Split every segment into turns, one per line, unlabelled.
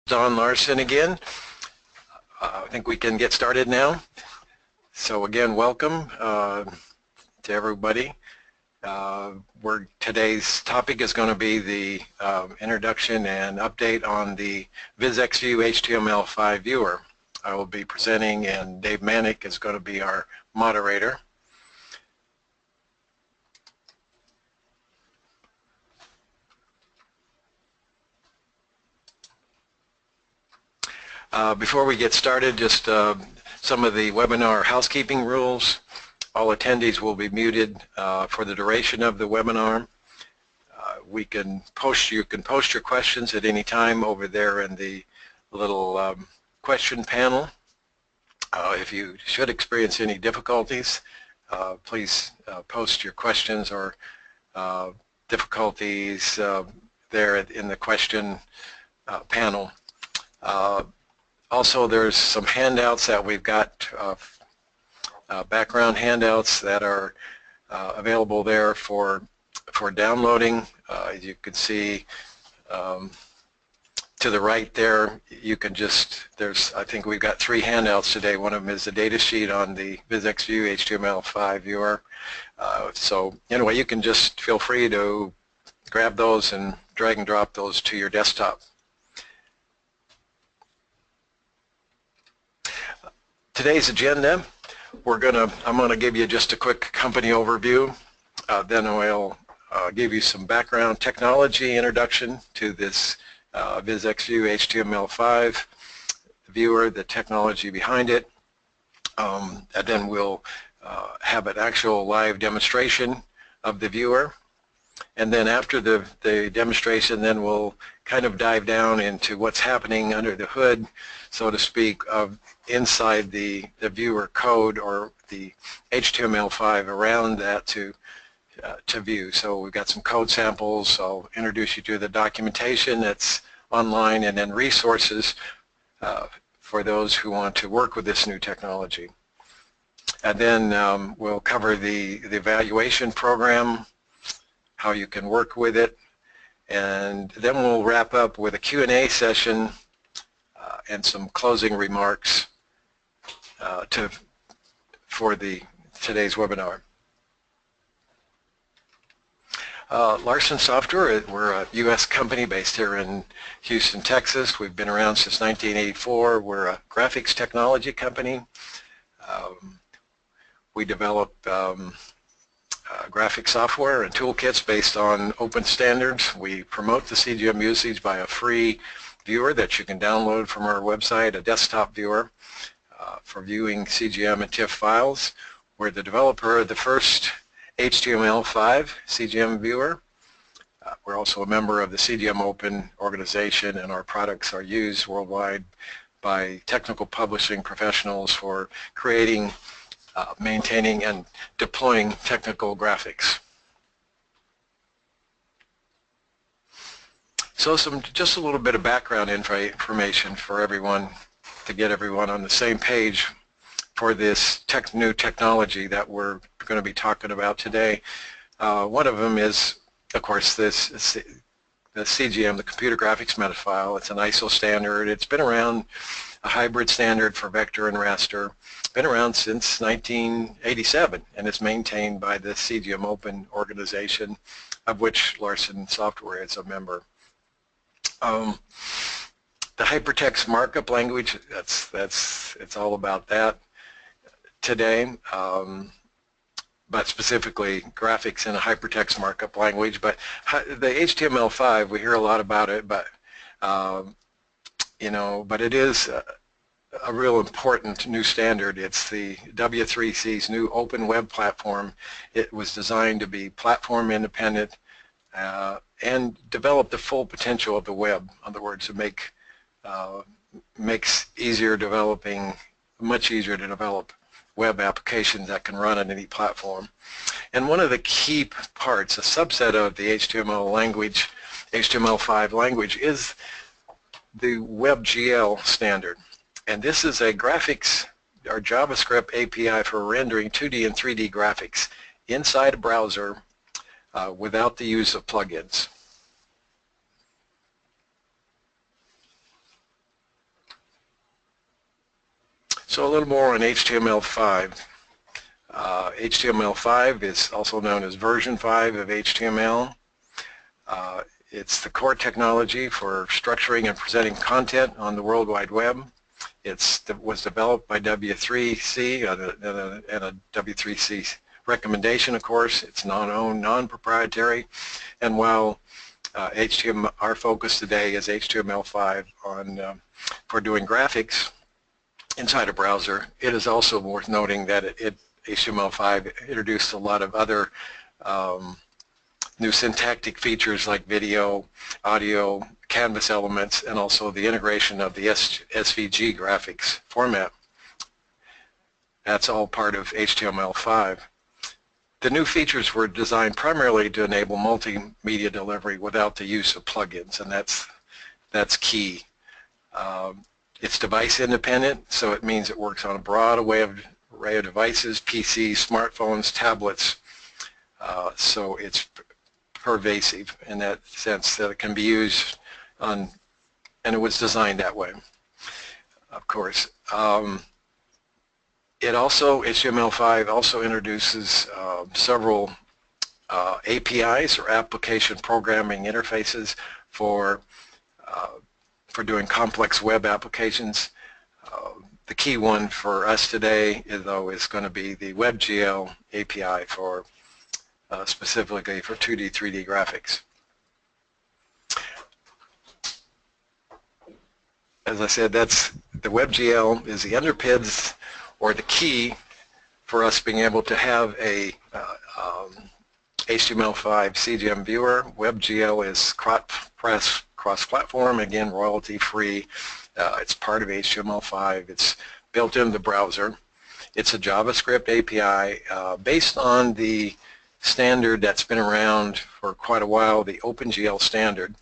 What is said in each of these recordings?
Don Larson again. I think we can get started now. So again, welcome to everybody. Today's topic is going to be the introduction and update on the VizEx View HTML5 Viewer. I will be presenting, and Dave Manick is going to be our moderator. Before we get started, just some of the webinar housekeeping rules. All attendees will be muted for the duration of the webinar. You can post your questions at any time over there in the little question panel. If you should experience any difficulties, please post your questions or difficulties there in the question panel. Also, there's some handouts that we've got, background handouts that are available there for downloading. As you can see to the right there, you can just, I think we've got 3 handouts today. One of them is the data sheet on the VizEx View HTML5 Viewer. So anyway, you can just feel free to grab those and drag and drop those to your desktop. Today's agenda, I'm going to give you just a quick company overview. Then I'll give you some background technology introduction to this VizEx View HTML5 Viewer, the technology behind it. And then we'll have an actual live demonstration of the viewer. And then after the demonstration, then we'll kind of dive down into what's happening under the hood, so to speak, of inside the viewer code or the HTML5 around that to view. So we've got some code samples. I'll introduce you to the documentation that's online, and then resources for those who want to work with this new technology. And then we'll cover the evaluation program, how you can work with it, and then we'll wrap up with a Q&A session and some closing remarks for today's webinar. Larson Software, we're a U.S. company based here in Houston, Texas. We've been around since 1984. We're a graphics technology company. We develop graphic software and toolkits based on open standards. We promote the CGM usage by a free viewer that you can download from our website, a desktop viewer for viewing CGM and tiff files. We're the developer of the first HTML5 CGM viewer. We're also a member of the CGM Open organization, and our products are used worldwide by technical publishing professionals for creating, maintaining, and deploying technical graphics. So just a little bit of background information for everyone, to get everyone on the same page for this new technology that we're going to be talking about today. One of them is, of course, the CGM, the Computer Graphics Meta File. It's an ISO standard. It's been around, a hybrid standard for vector and raster. It's been around since 1987, and it's maintained by the CGM Open organization, of which Larson Software is a member. The hypertext markup language, it's all about that today, but specifically graphics in a hypertext markup language. But the HTML5, we hear a lot about it, but but it is a real important new standard. It's the W3C's new open web platform. It was designed to be platform independent and develop the full potential of the web. In other words, to makes much easier to develop web applications that can run on any platform. And one of the key parts, a subset of the HTML5 language, is the WebGL standard. And this is a graphics or JavaScript API for rendering 2D and 3D graphics inside a browser without the use of plugins. So a little more on HTML5. HTML5 is also known as version 5 of HTML. It's the core technology for structuring and presenting content on the World Wide Web. It was developed by W3C and a W3C recommendation, of course. It's non-owned, non-proprietary, and while our focus today is HTML5 for doing graphics inside a browser, it is also worth noting that HTML5 introduced a lot of other new syntactic features like video, audio, canvas elements, and also the integration of the SVG graphics format. That's all part of HTML5. The new features were designed primarily to enable multimedia delivery without the use of plugins, and that's key. It's device independent, so it means it works on a broad array of devices, PCs, smartphones, tablets, so it's pervasive in that sense that it can be used on, and it was designed that way, of course. HTML5 also introduces several APIs, or application programming interfaces, for doing complex web applications. The key one for us today, though, is going to be the WebGL API for specifically for 2D, 3D graphics. As I said, that's the WebGL is the underpins or the key for us being able to have a HTML5 CGM viewer. WebGL is cross-platform, again, royalty-free. It's part of HTML5. It's built into the browser. It's a JavaScript API based on the standard that's been around for quite a while, the OpenGL standard.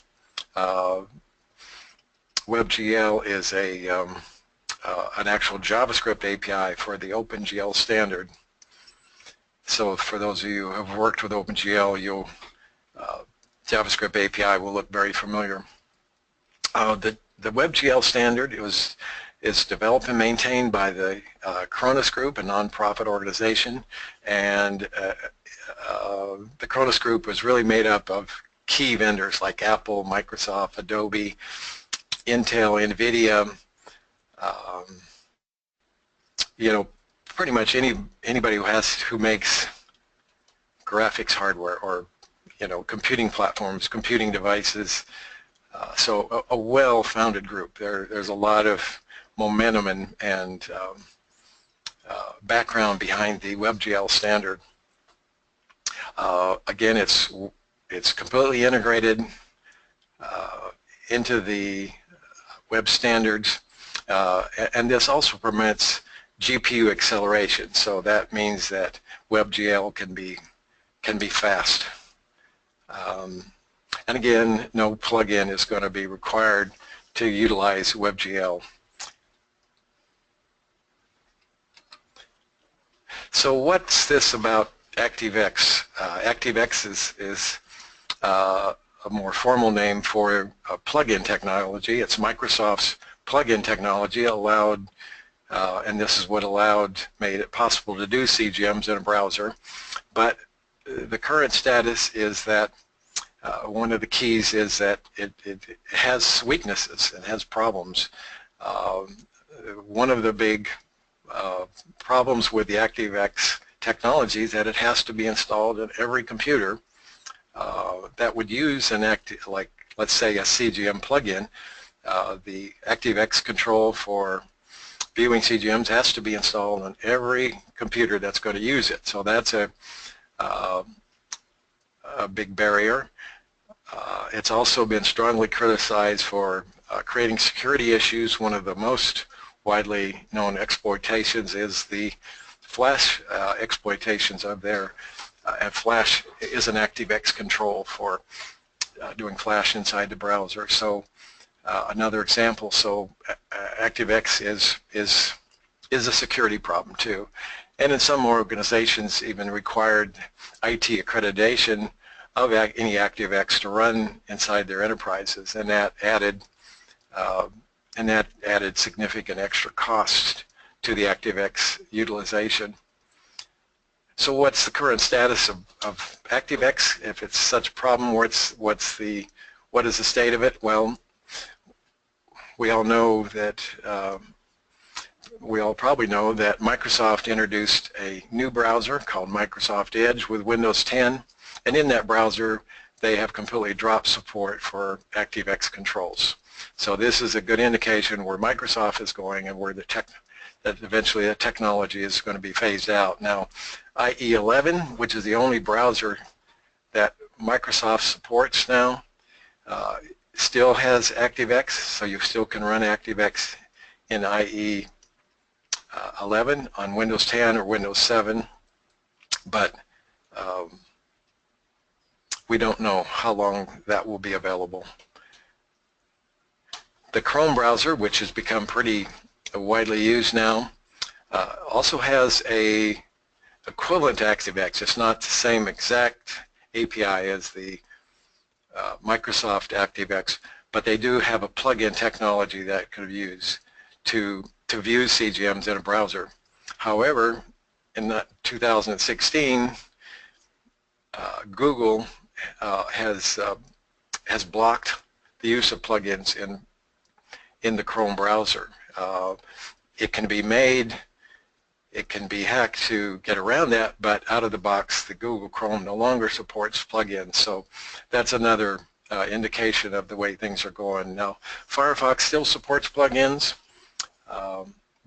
WebGL is an actual JavaScript API for the OpenGL standard. So for those of you who have worked with OpenGL, JavaScript API will look very familiar. The WebGL standard is developed and maintained by the Cronus Group, a nonprofit organization, and the Cronus Group was really made up of key vendors like Apple, Microsoft, Adobe, Intel, NVIDIA, pretty much anybody who makes graphics hardware or computing platforms, computing devices. So a well-founded group. There's a lot of momentum and background behind the WebGL standard. Again, it's completely integrated into the web standards, and this also permits GPU acceleration. So that means that WebGL can be fast. And again, no plugin is going to be required to utilize WebGL. So what's this about ActiveX? ActiveX is a more formal name for a plugin technology. It's Microsoft's plugin technology allowed, and this is what made it possible to do CGMs in a browser. But the current status is that one of the keys is that it has weaknesses and has problems. One of the big problems with the ActiveX technology is that it has to be installed in every computer that would use like let's say a CGM plugin. The ActiveX control for viewing CGMs has to be installed on every computer that's going to use it. So that's a big barrier. It's also been strongly criticized for creating security issues. One of the most widely known exploitations is the Flash exploitations of there. And Flash is an ActiveX control for doing Flash inside the browser. So another example, so ActiveX is a security problem too. And in some organizations even required IT accreditation of any ActiveX to run inside their enterprises, and that added significant extra cost to the ActiveX utilization. So what's the current status of ActiveX? If it's such a problem, what is the state of it? Well, we all know that we all probably know that Microsoft introduced a new browser called Microsoft Edge with Windows 10, and in that browser they have completely dropped support for ActiveX controls. So this is a good indication where Microsoft is going and where that eventually the technology is going to be phased out. Now, IE11, which is the only browser that Microsoft supports now, still has ActiveX, so you still can run ActiveX in IE11 on Windows 10 or Windows 7, but we don't know how long that will be available. The Chrome browser, which has become pretty widely used now, also has a equivalent to ActiveX. It's not the same exact API as the Microsoft ActiveX, but they do have a plug-in technology that could be used to view CGMs in a browser. However, in 2016, Google has blocked the use of plugins in the Chrome browser. It can be made, it can be hacked to get around that, but out of the box, the Google Chrome no longer supports plugins. So that's another indication of the way things are going. Now, Firefox still supports plugins,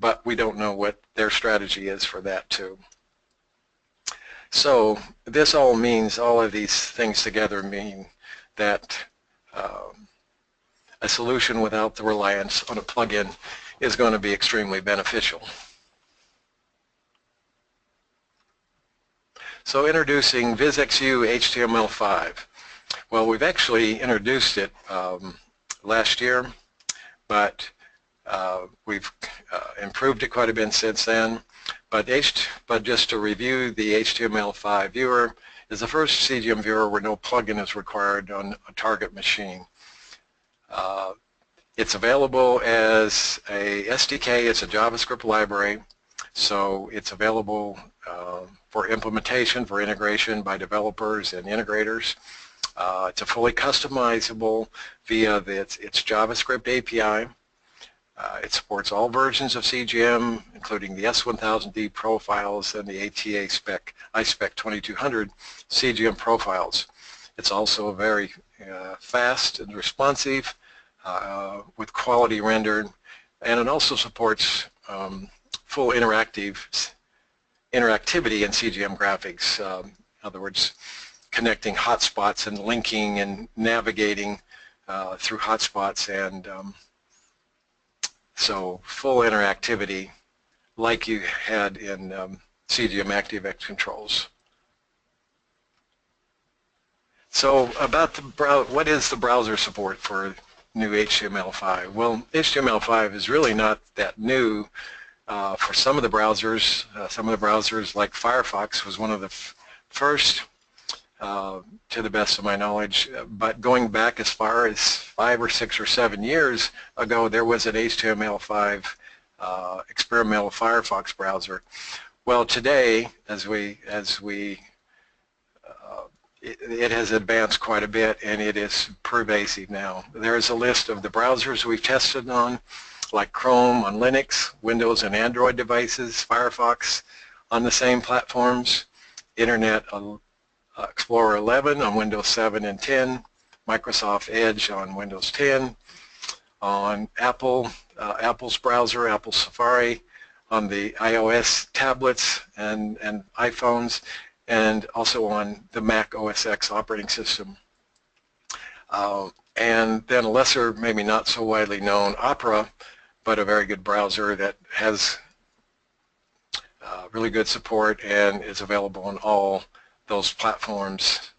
but we don't know what their strategy is for that too. So this all means, all of these things together mean that a solution without the reliance on a plugin is going to be extremely beneficial. So introducing VizEx View HTML5. Well, we've actually introduced it last year, but we've improved it quite a bit since then. But just to review, the HTML5 Viewer is the first CGM viewer where no plugin is required on a target machine. It's available as a SDK. It's a JavaScript library, so it's available for implementation, for integration by developers and integrators. It's a fully customizable via its JavaScript API. It supports all versions of CGM, including the S1000D profiles and the ATA spec, iSpec 2200 CGM profiles. It's also very fast and responsive with quality rendered, and it also supports full interactivity in CGM graphics. In other words, connecting hotspots and linking and navigating through hotspots, and so full interactivity like you had in CGM ActiveX controls. So about what is the browser support for new HTML5? Well, HTML5 is really not that new. For some of the browsers like Firefox was one of the first, to the best of my knowledge, but going back as far as 5 or 6 or 7 years ago, there was an HTML5 experimental Firefox browser. Well, today, it has advanced quite a bit, and it is pervasive now. There is a list of the browsers we've tested on, like Chrome on Linux, Windows and Android devices, Firefox on the same platforms, Internet Explorer 11 on Windows 7 and 10, Microsoft Edge on Windows 10, on Apple's browser, Apple Safari, on the iOS tablets and iPhones, and also on the Mac OS X operating system. And then a lesser, maybe not so widely known, Opera, but a very good browser that has really good support and is available on all those platforms,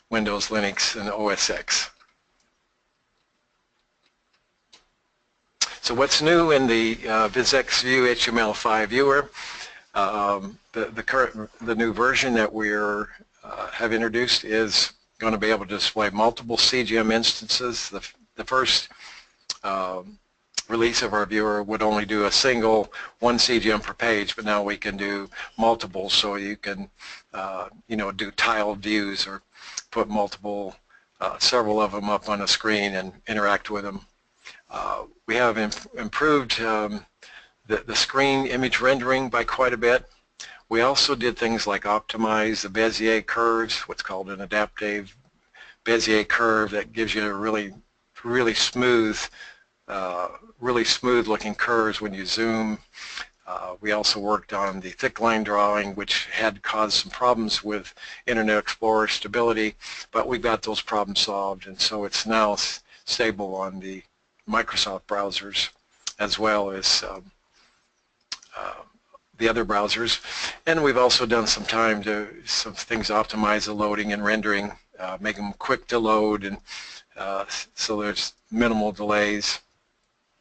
Windows, Linux, and OS X. So what's new in the VizEx View HTML5 Viewer? The new version that we have introduced is going to be able to display multiple CGM instances. The first release of our viewer would only do one CGM per page, but now we can do multiple, so you can do tiled views or put several of them up on a screen and interact with them. We have improved the screen image rendering by quite a bit. We also did things like optimize the Bezier curves, what's called an adaptive Bezier curve that gives you a really smooth looking curves when you zoom. We also worked on the thick line drawing, which had caused some problems with Internet Explorer stability, but we got those problems solved, and so it's now stable on the Microsoft browsers as well as the other browsers. And we've also done some things to optimize the loading and rendering, make them quick to load, and so there's minimal delays.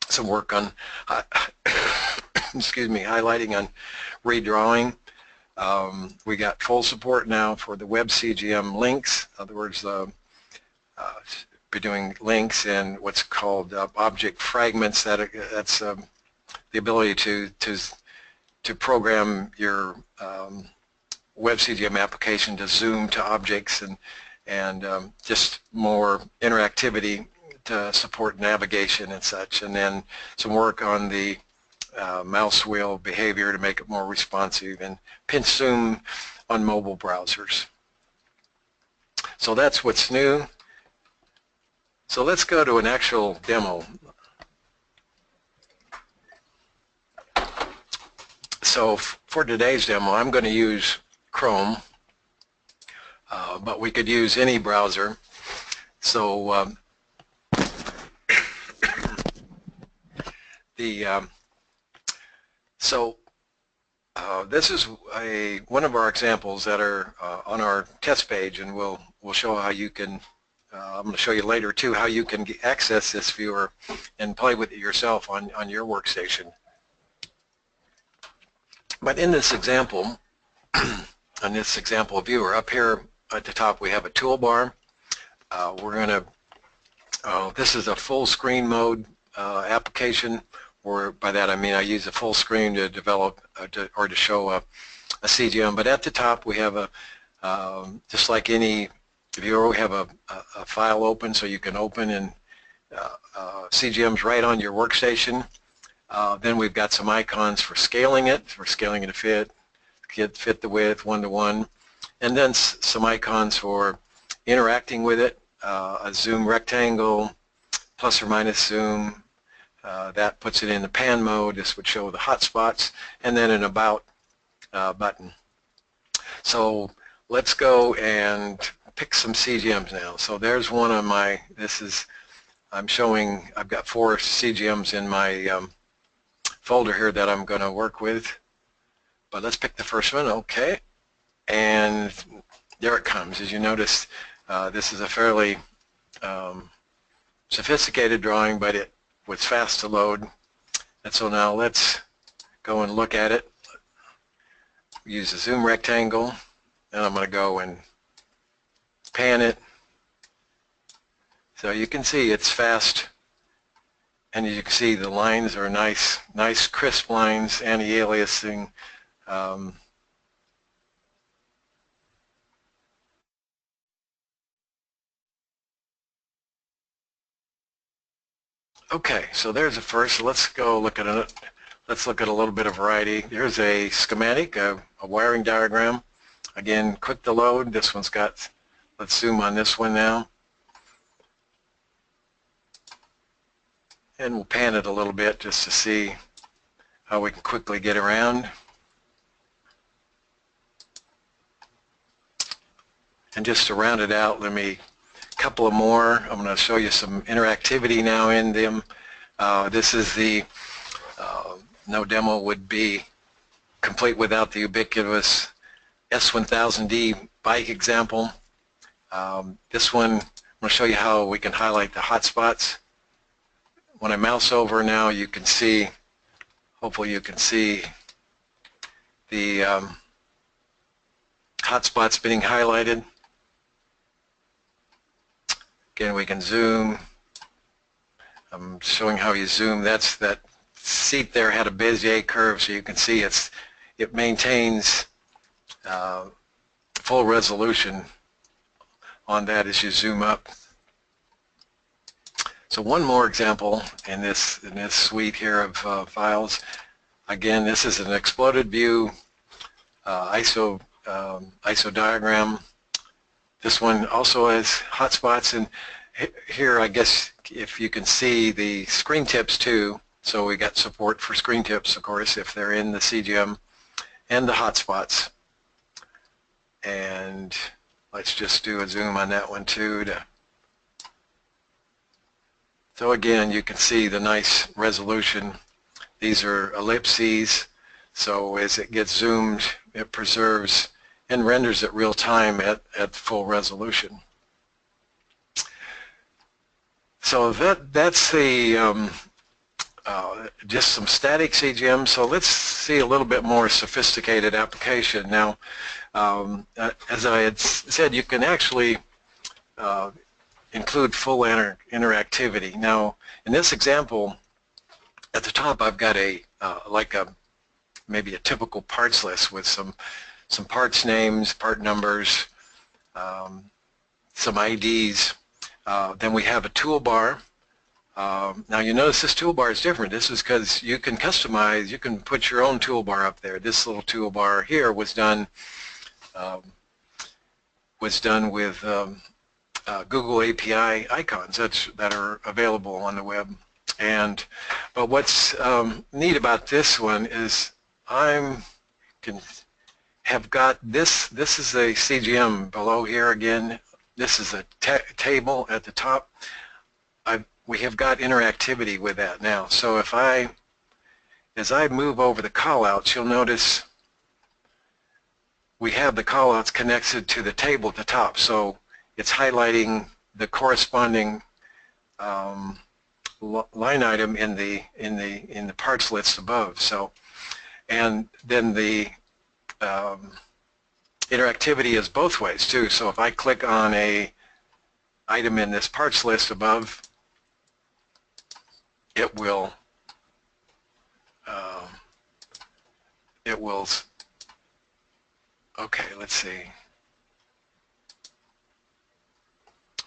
Some work on excuse me, highlighting on redrawing. We got full support now for the web CGM links. In other words, be doing links and what's called object fragments. That's the ability to program your web CGM application to zoom to objects and just more interactivity to support navigation and such, and then some work on the mouse wheel behavior to make it more responsive, and pinch zoom on mobile browsers. So that's what's new. So let's go to an actual demo. So for today's demo, I'm going to use Chrome, but we could use any browser. So this is one of our examples that are on our test page, and we'll show how you can. I'm going to show you later too how you can access this viewer and play with it yourself on your workstation. But in this example, on this example viewer, up here at the top we have a toolbar. This is a full screen mode application, or by that I mean I use a full screen to develop or to show a CGM. But at the top we have just like any viewer, we have a file open, so you can open and CGMs right on your workstation. Then we've got some icons for scaling it to fit the width 1:1, and then some icons for interacting with it, a zoom rectangle, plus or minus zoom, that puts it in the pan mode. This would show the hotspots, and then an about button. So let's go and pick some CGMs now. So there's one of my, I've got 4 CGMs in my folder here that I'm going to work with, but let's pick the first one. Okay, and there it comes. As you notice, this is a fairly sophisticated drawing, but it was fast to load. And so now let's go and look at it. Use the zoom rectangle, and I'm going to go and pan it. So you can see it's fast, and as you can see the lines are nice crisp lines, anti-aliasing. Okay, so there's the first. Let's go look at it. Let's look at a little bit of variety. Here's a schematic, a wiring diagram. Again, quick to load. This one's got, let's zoom on this one now. And we'll pan it a little bit just to see how we can quickly get around. And just to round it out, a couple of more. I'm going to show you some interactivity now in them. This is no demo would be complete without the ubiquitous S1000D bike example. This one, I'm going to show you how we can highlight the hotspots. When I mouse over now, you can see, hopefully you can see the hotspots being highlighted. Again, we can zoom. I'm showing how you zoom. That seat there had a Bezier curve, so you can see it maintains full resolution on that as you zoom up. So one more example in this suite here of files. Again, this is an exploded view ISO diagram. This one also has hotspots, and here I guess if you can see the screen tips too. So we got support for screen tips, of course, if they're in the CGM, and the hotspots. And let's just do a zoom on that one too. So again, you can see the nice resolution. These are ellipses, so as it gets zoomed, it preserves and renders it real time at full resolution. So that's the just some static CGM. So let's see a little bit more sophisticated application. Now, as I had said, you can actually include full interactivity. Now, in this example, at the top I've got maybe a typical parts list with some parts names, part numbers, some IDs. Then we have a toolbar. Now you notice this toolbar is different. This is because you can customize, you can put your own toolbar up there. This little toolbar here was done with Google API icons that are available on the web. But what's neat about this one is have got this. This is a CGM below here again. This is a table at the top. We have got interactivity with that now. So as I move over the callouts, you'll notice we have the callouts connected to the table at the top. So it's highlighting the corresponding line item in the parts list above. So, and then the interactivity is both ways too. So if I click on a item in this parts list above, it will okay, let's see.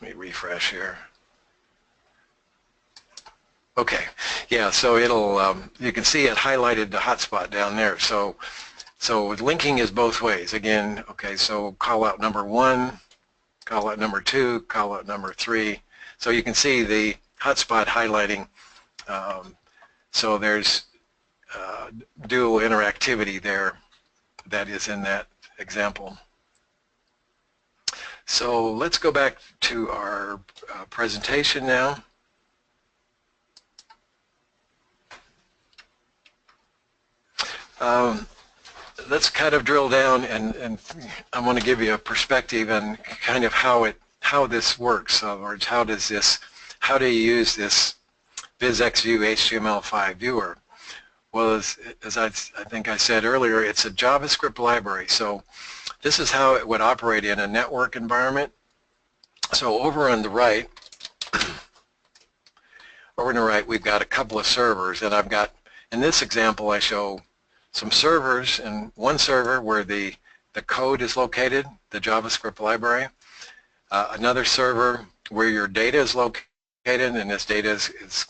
Let me refresh here. Okay, yeah, so it'll you can see it highlighted the hotspot down there. So linking is both ways. Again, okay, so call out number 1, call out number 2, call out number 3. So you can see the hotspot highlighting. So there's dual interactivity there that is in that example. So let's go back to our presentation now. Let's kind of drill down, and I want to give you a perspective on kind of how this works. In other words, how do you use this VizEx View HTML5 Viewer? Well, as I think I said earlier, it's a JavaScript library. So this is how it would operate in a network environment. So over on the right, we've got a couple of servers, and I've got, in this example, I show some servers, and one server where the code is located, the JavaScript library, another server where your data is located, and this data is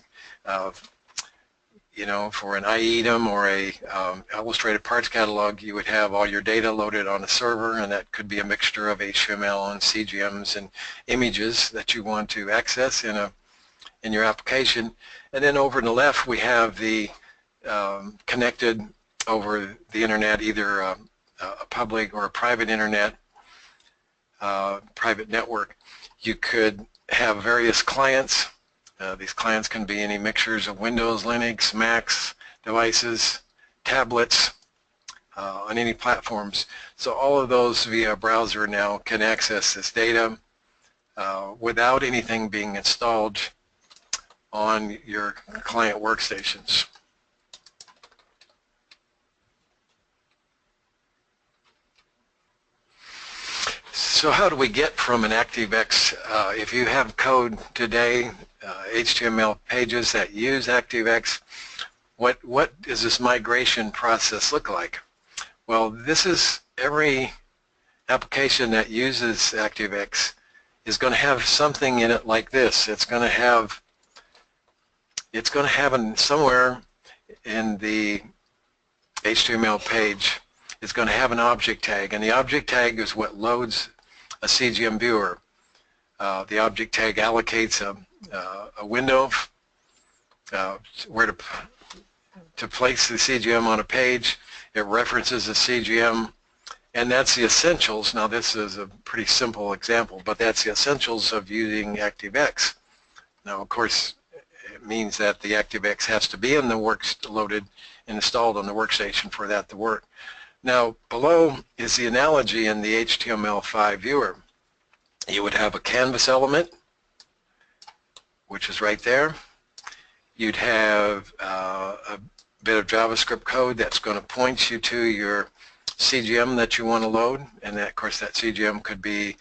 you know, for an item or a illustrated parts catalog, you would have all your data loaded on a server, and that could be a mixture of HTML and CGMs and images that you want to access in your application. And then over on the left, we have the connected over the internet, either a public or a private internet, private network. You could have various clients. These clients can be any mixtures of Windows, Linux, Macs, devices, tablets, on any platforms. So all of those via browser now can access this data without anything being installed on your client workstations. So how do we get from an ActiveX, if you have code today, HTML pages that use ActiveX, what does this migration process look like? Well, this is every application that uses ActiveX is going to have something in it like this. It's going to have somewhere in the HTML page, it's going to have an object tag, and the object tag is what loads a CGM viewer. The object tag allocates a window where to place the CGM on a page. It references the CGM, and that's the essentials. Now this is a pretty simple example, but that's the essentials of using ActiveX. Now of course it means that the ActiveX has to be in the loaded and installed on the workstation for that to work. Now below is the analogy in the HTML5 Viewer. You would have a canvas element, which is right there. You'd have a bit of JavaScript code that's going to point you to your CGM that you want to load, and that, of course, that CGM could be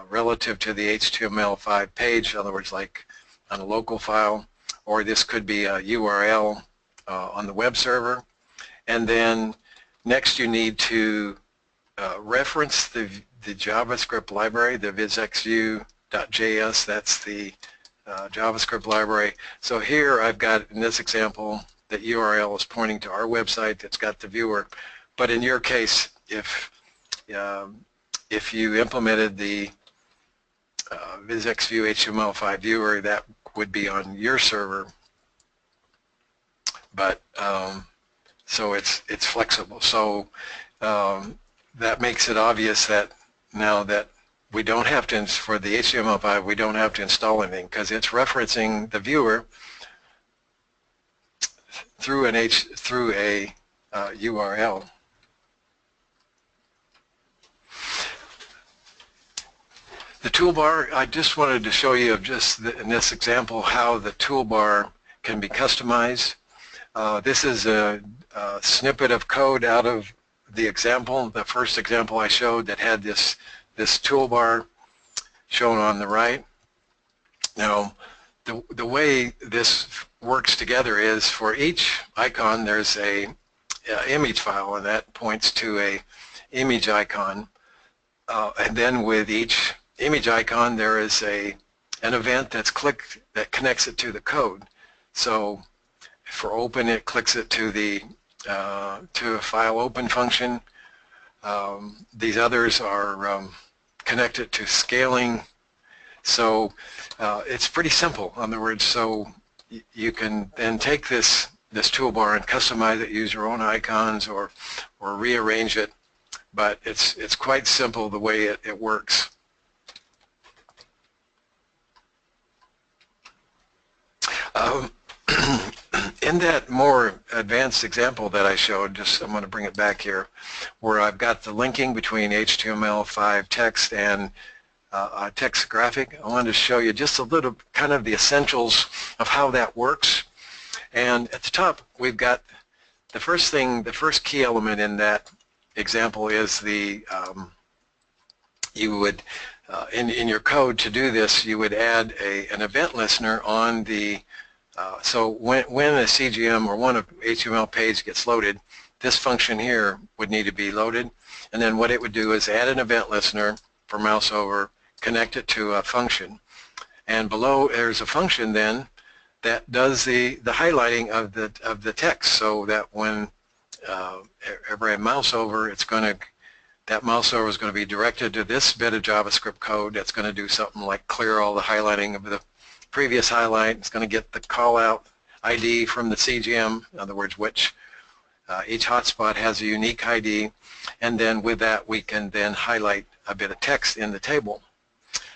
relative to the HTML5 page, in other words, like on a local file, or this could be a URL on the web server. And then next you need to reference the JavaScript library, the VizEx view.js. That's the JavaScript library. So here I've got, in this example, that URL is pointing to our website that's got the viewer. But in your case, if you implemented the VizEx View HTML5 Viewer, that would be on your server. But so it's flexible. So that makes it obvious that now that we don't have to, for the HTML5, we don't have to install anything because it's referencing the viewer through a URL. The toolbar, I just wanted to show you just in this example how the toolbar can be customized. This is a snippet of code out of the example, the first example I showed that had this toolbar shown on the right. Now, the way this works together is for each icon there's a image file, and that points to a image icon, and then with each image icon there is an event that's clicked that connects it to the code. So for open, it clicks it to the to a file open function. These others are connected to scaling. So it's pretty simple, in other words. So you can then take this toolbar and customize it, use your own icons, or rearrange it. But it's quite simple the way it works. In that more advanced example that I showed, I'm going to bring it back here, where I've got the linking between HTML5 text and a text graphic. I wanted to show you just a little kind of the essentials of how that works. And at the top we've got the first thing, the first key element in that example is the you would in your code to do this, you would add an event listener on the so when a CGM or one HTML page gets loaded, this function here would need to be loaded, and then what it would do is add an event listener for mouse over, connect it to a function, and below there's a function then that does the highlighting of the text, so that when every mouse over, it's going to, that mouse over is going to be directed to this bit of JavaScript code that's going to do something like clear all the highlighting of the previous highlight. It's going to get the call out ID from the CGM, in other words, which each hotspot has a unique ID, and then with that we can then highlight a bit of text in the table.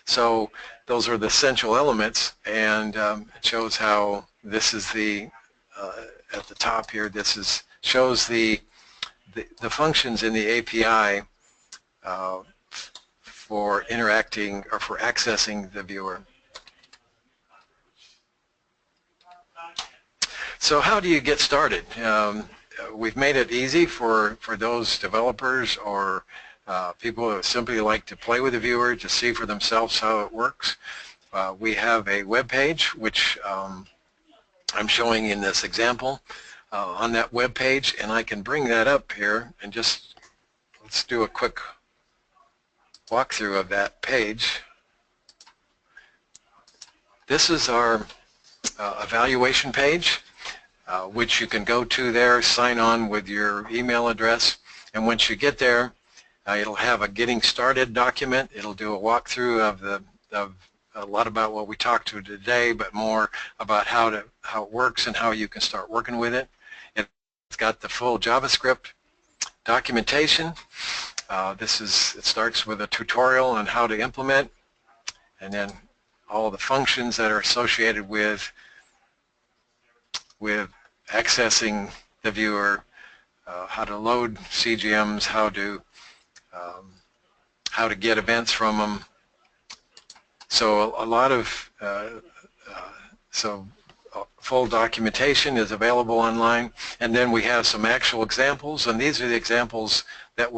So those are the essential elements, and it shows how this is the at the top here. This shows the functions in the API for interacting or for accessing the viewer. So how do you get started? We've made it easy for those developers or People who simply like to play with the viewer to see for themselves how it works. We have a web page, which I'm showing in this example on that web page, and I can bring that up here and just let's do a quick walkthrough of that page. This is our evaluation page, which you can go to there, sign on with your email address, and once you get there, it'll have a getting started document. It'll do a walkthrough of a lot about what we talked to today, but more about how it works and how you can start working with it. It's got the full JavaScript documentation. It starts with a tutorial on how to implement, and then all the functions that are associated with accessing the viewer, how to load CGMs, how to get events from them. So a lot of full documentation is available online, and then we have some actual examples, and these are the examples that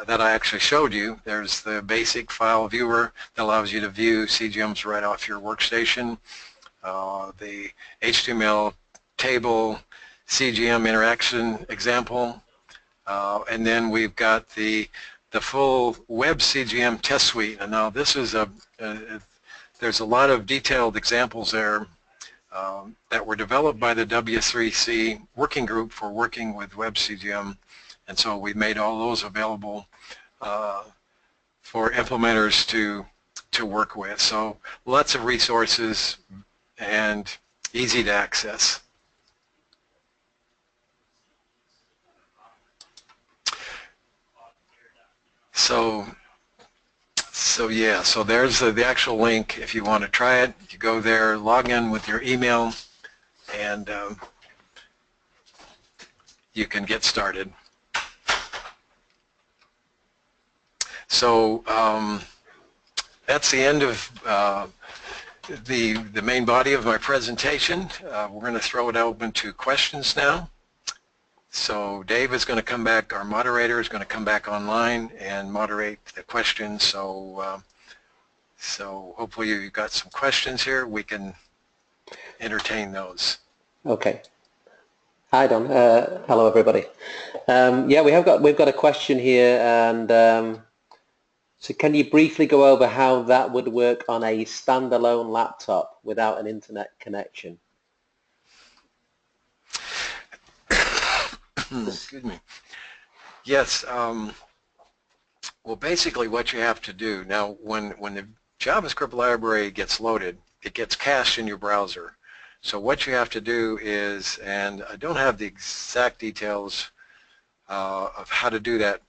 that I actually showed you. There's the basic file viewer that allows you to view CGMs right off your workstation, the HTML table CGM interaction example, and then we've got the full web CGM test suite. And now this is there's a lot of detailed examples there that were developed by the W3C working group for working with web CGM, and so we made all those available for implementers to work with. So lots of resources and easy to access. So there's the actual link. If you want to try it, you go there, log in with your email, and you can get started. So that's the end of the main body of my presentation. We're going to throw it open to questions now. So Dave is going to come back, our moderator is going to come back online and moderate the questions. So hopefully you've got some questions here. We can entertain those.
Okay. Hi Don. Hello everybody. Yeah, we've got a question here, and so can you briefly go over how that would work on a standalone laptop without an internet connection?
Excuse me. Yes. Well, basically what you have to do now, when the JavaScript library gets loaded, it gets cached in your browser. So what you have to do is, and I don't have the exact details of how to do that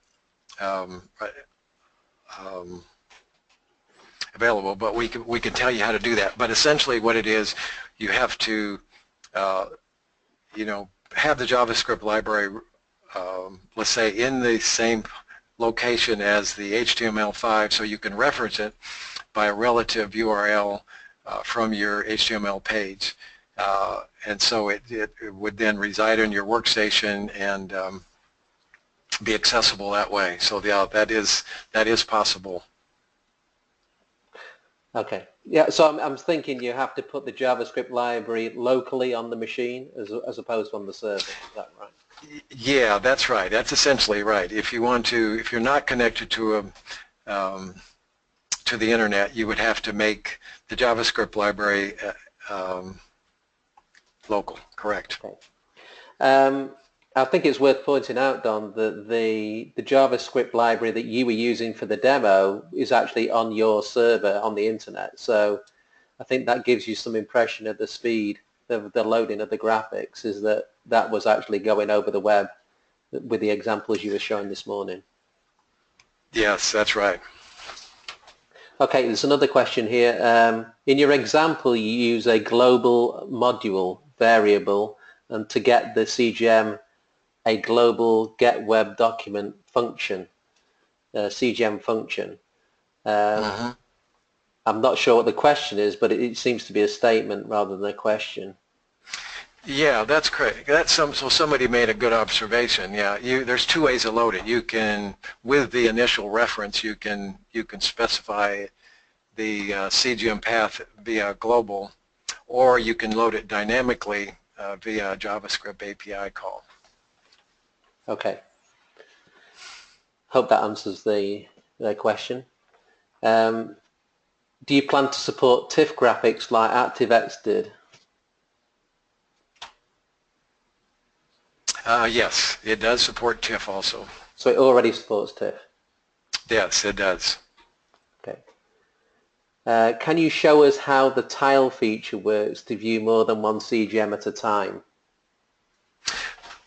available, but we can tell you how to do that. But essentially what it is, you have to have the JavaScript library, let's say, in the same location as the HTML5, so you can reference it by a relative URL from your HTML page. And so it would then reside in your workstation and be accessible that way. So yeah, that is possible.
Okay. Yeah, so I'm thinking you have to put the JavaScript library locally on the machine as opposed to on the server. Is that right?
Yeah, that's right. That's essentially right. If you're not connected to the internet, you would have to make the JavaScript library local. Correct.
Okay. I think it's worth pointing out, Don, that the JavaScript library that you were using for the demo is actually on your server on the internet. So I think that gives you some impression of the speed of the loading of the graphics, is that was actually going over the web with the examples you were showing this morning.
Yes, that's right.
Okay, there's another question here. In your example, you use a global module variable, and to get the CGM, a global get web document function, CGM function. I'm not sure what the question is, but it seems to be a statement rather than a question.
Yeah, that's correct. So somebody made a good observation. Yeah, there's two ways to load it. You can, with the initial reference, you can specify the CGM path via global, or you can load it dynamically via JavaScript API call.
Okay. Hope that answers the question. Do you plan to support tiff graphics like ActiveX did?
Yes, it does support tiff also.
So it already supports tiff?
Yes, it does.
Okay. Can you show us how the tile feature works to view more than one CGM at a time?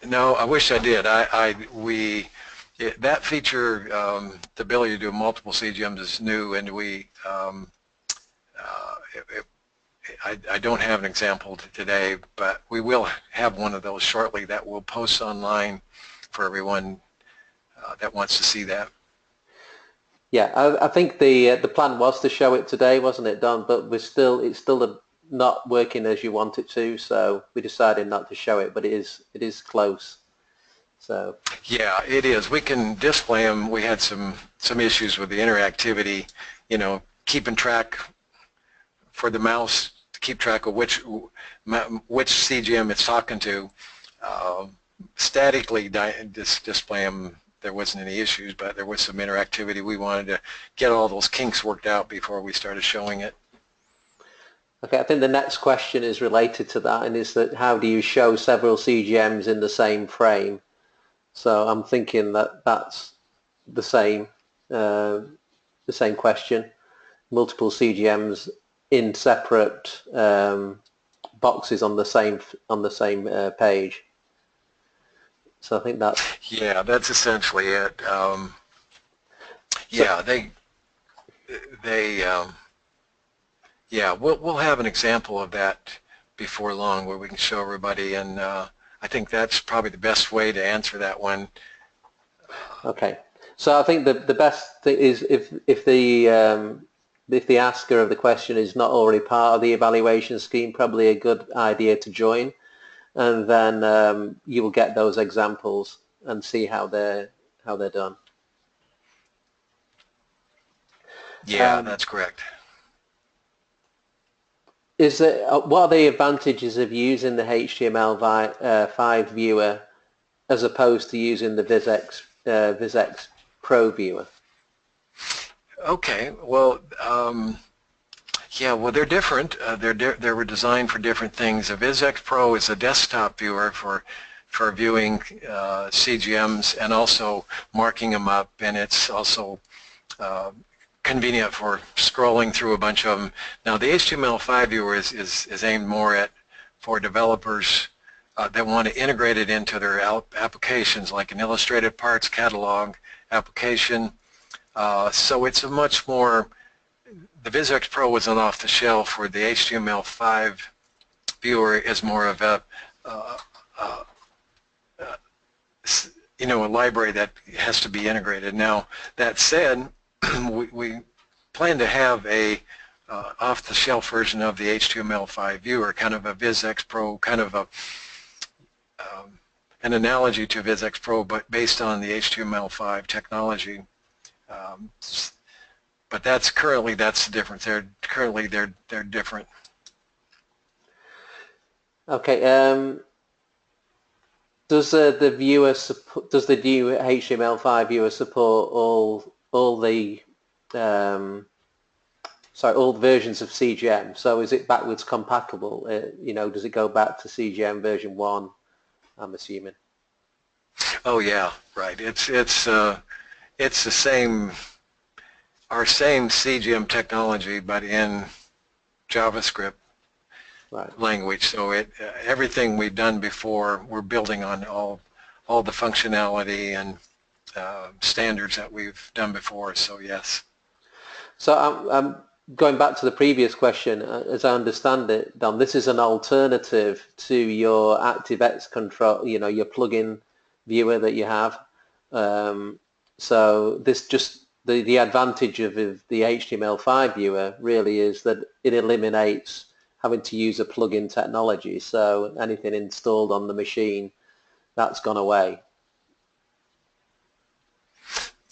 No, I wish I did. That feature, the ability to do multiple CGMs is new, and I don't have an example today, but we will have one of those shortly that we'll post online for everyone that wants to see that.
Yeah, I think the plan was to show it today, wasn't it, Don? But it's still not working as you want it to, so we decided not to show it. But it is close. So
yeah, it is. We can display them. We had some issues with the interactivity, keeping track for the mouse to keep track of which CGM it's talking to. Statically display them, there wasn't any issues, but there was some interactivity. We wanted to get all those kinks worked out before we started showing it.
Okay, I think the next question is related to that, and is that how do you show several CGMs in the same frame? So I'm thinking that that's the same question. Multiple CGMs in separate boxes on the same page. So I think that's...
Yeah, that's essentially it. Yeah, yeah, we'll have an example of that before long where we can show everybody, and I think that's probably the best way to answer that one.
Okay, so I think the best thing is if the asker of the question is not already part of the evaluation scheme, probably a good idea to join, and then you will get those examples and see how they're done.
Yeah, that's correct.
What are the advantages of using the HTML5 viewer as opposed to using the VizEx Pro viewer?
Okay, well, yeah, well, they're different. They were designed for different things. The VizEx Pro is a desktop viewer for viewing CGMs and also marking them up, and it's also convenient for scrolling through a bunch of them. Now, the HTML5 viewer is aimed more for developers that want to integrate it into their applications, like an illustrated parts catalog application. So it's a much more, the VizEx Pro was an off-the-shelf, where the HTML5 viewer is more of a library that has to be integrated. Now, that said, we plan to have a off-the-shelf version of the HTML5 viewer, kind of a VizEx Pro, kind of an analogy to VizEx Pro, but based on the HTML5 technology. But that's the difference. They're different.
Okay. Does the new HTML5 viewer support all the versions of CGM? So is it backwards compatible? Does it go back to CGM version 1? I'm assuming.
Oh yeah, right. It's the same, our same CGM technology, but in JavaScript language. So everything we've done before, we're building on all the functionality and standards that we've done before. So yes. So
I'm going back to the previous question. As I understand it, Don, this is an alternative to your ActiveX control. Your plugin viewer that you have. So this just the advantage of the HTML5 viewer really is that it eliminates having to use a plug-in technology. So anything installed on the machine, that's gone away.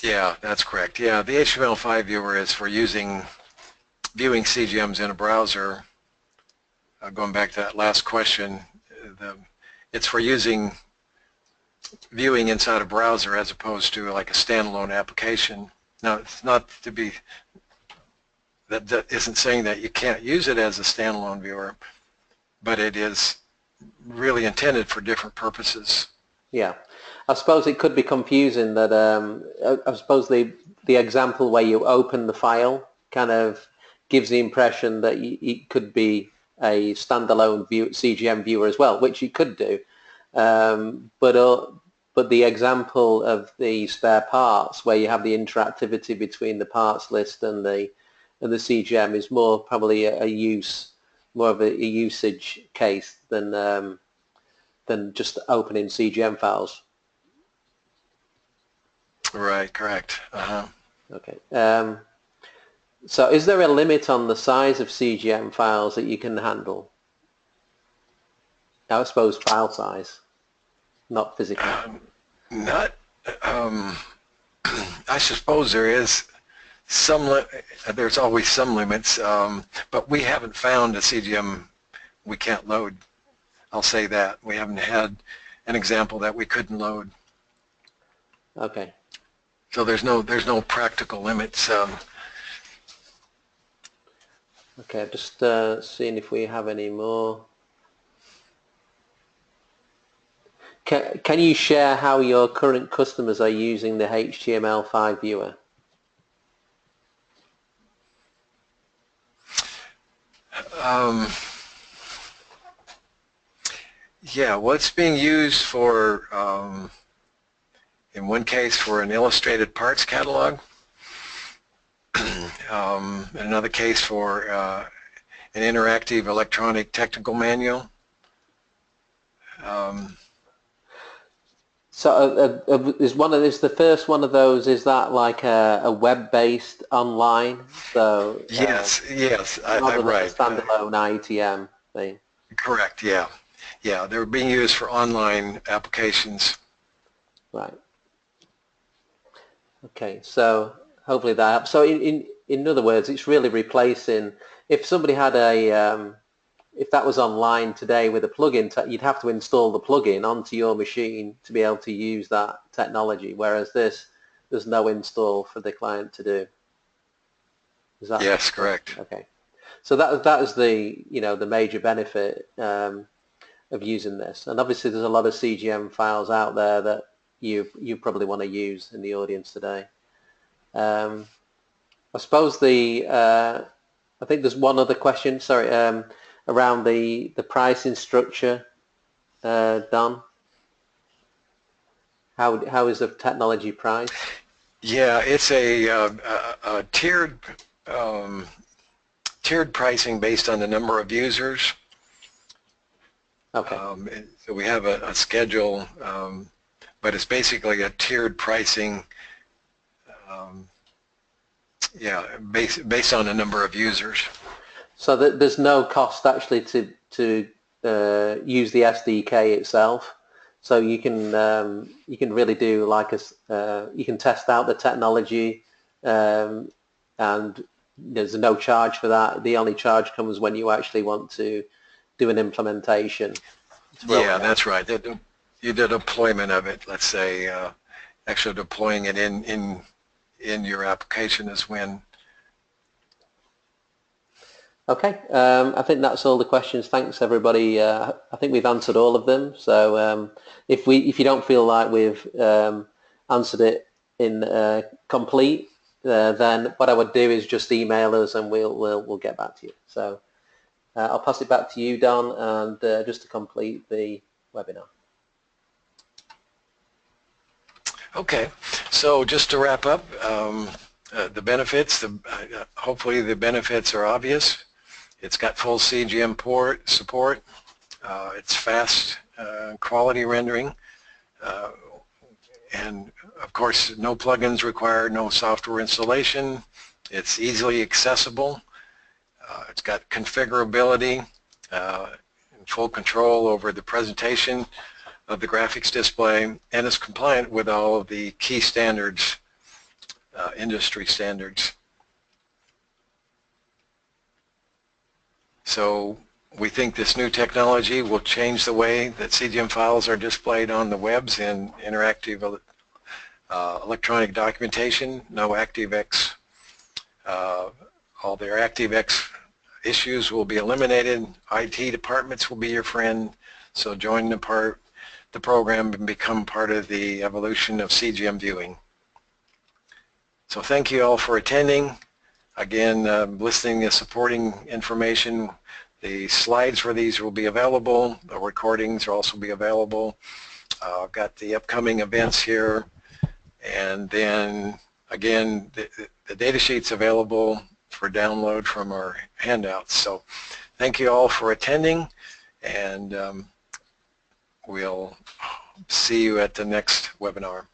Yeah, that's correct. Yeah, the HTML5 viewer is for viewing CGMs in a browser. Going back to that last question, it's for viewing inside a browser as opposed to like a standalone application. Now, it's not to be, that isn't saying that you can't use it as a standalone viewer, but it is really intended for different purposes.
Yeah, I suppose it could be confusing that I suppose the example where you open the file kind of gives the impression that it could be a standalone CGM viewer as well, which it could do. But the example of the spare parts where you have the interactivity between the parts list and the CGM is more probably more of a usage case than just opening CGM files.
Right, correct.
Okay. So is there a limit on the size of CGM files that you can handle? I suppose file size, not physical.
I suppose there is there's always some limits, but we haven't found a CGM we can't load. I'll say that. We haven't had an example that we couldn't load.
Okay.
So there's no practical limits.
Okay, just seeing if we have any more. Can you share how your current customers are using the HTML5 viewer?
Yeah, well, it's being used for, in one case, for an illustrated parts catalog. In another case for an interactive electronic technical manual.
So is the first one of those, is that like a web-based online? So
yes,
rather than
right.
a standalone ITM thing.
Correct. Yeah, they're being used for online applications.
Right. Okay. So hopefully that helps. So in other words, it's really replacing. If somebody had if that was online today with a plugin, you'd have to install the plugin onto your machine to be able to use that technology. Whereas there's no install for the client to do. Is that
yes, correct?
Okay. So that is the the major benefit of using this. And obviously, there's a lot of CGM files out there that you probably want to use in the audience today. I suppose I think there's one other question. Sorry. Around the pricing structure, Don? How is the technology priced?
Yeah, it's a tiered pricing based on the number of users.
Okay.
So we have a schedule, but it's basically a tiered pricing. Yeah, based on the number of users. So
there's no cost actually to use the SDK itself. So you can really do like you can test out the technology, and there's no charge for that. The only charge comes when you actually want to do an implementation.
Yeah, that's right. You did deployment of it. Let's say actually deploying it in your application is when.
Okay, I think that's all the questions. Thanks, everybody. I think we've answered all of them. So if you don't feel like we've answered it in complete, then what I would do is just email us and we'll get back to you. So I'll pass it back to you, Don, and just to complete the webinar.
Okay, so just to wrap up, the benefits. Hopefully the benefits are obvious. It's got full CGM support. It's fast quality rendering. And of course, no plugins required, no software installation. It's easily accessible. It's got configurability. in full control over the presentation of the graphics display, and is compliant with all of the key standards, industry standards. So we think this new technology will change the way that CGM files are displayed on the webs in interactive electronic documentation. No ActiveX, all their ActiveX issues will be eliminated. IT departments will be your friend, so join the program and become part of the evolution of CGM viewing. So thank you all for attending. Again, listening to supporting information. The slides for these will be available. The recordings will also be available. I've got the upcoming events here. And then, again, the data sheet's available for download from our handouts. So thank you all for attending, and we'll see you at the next webinar.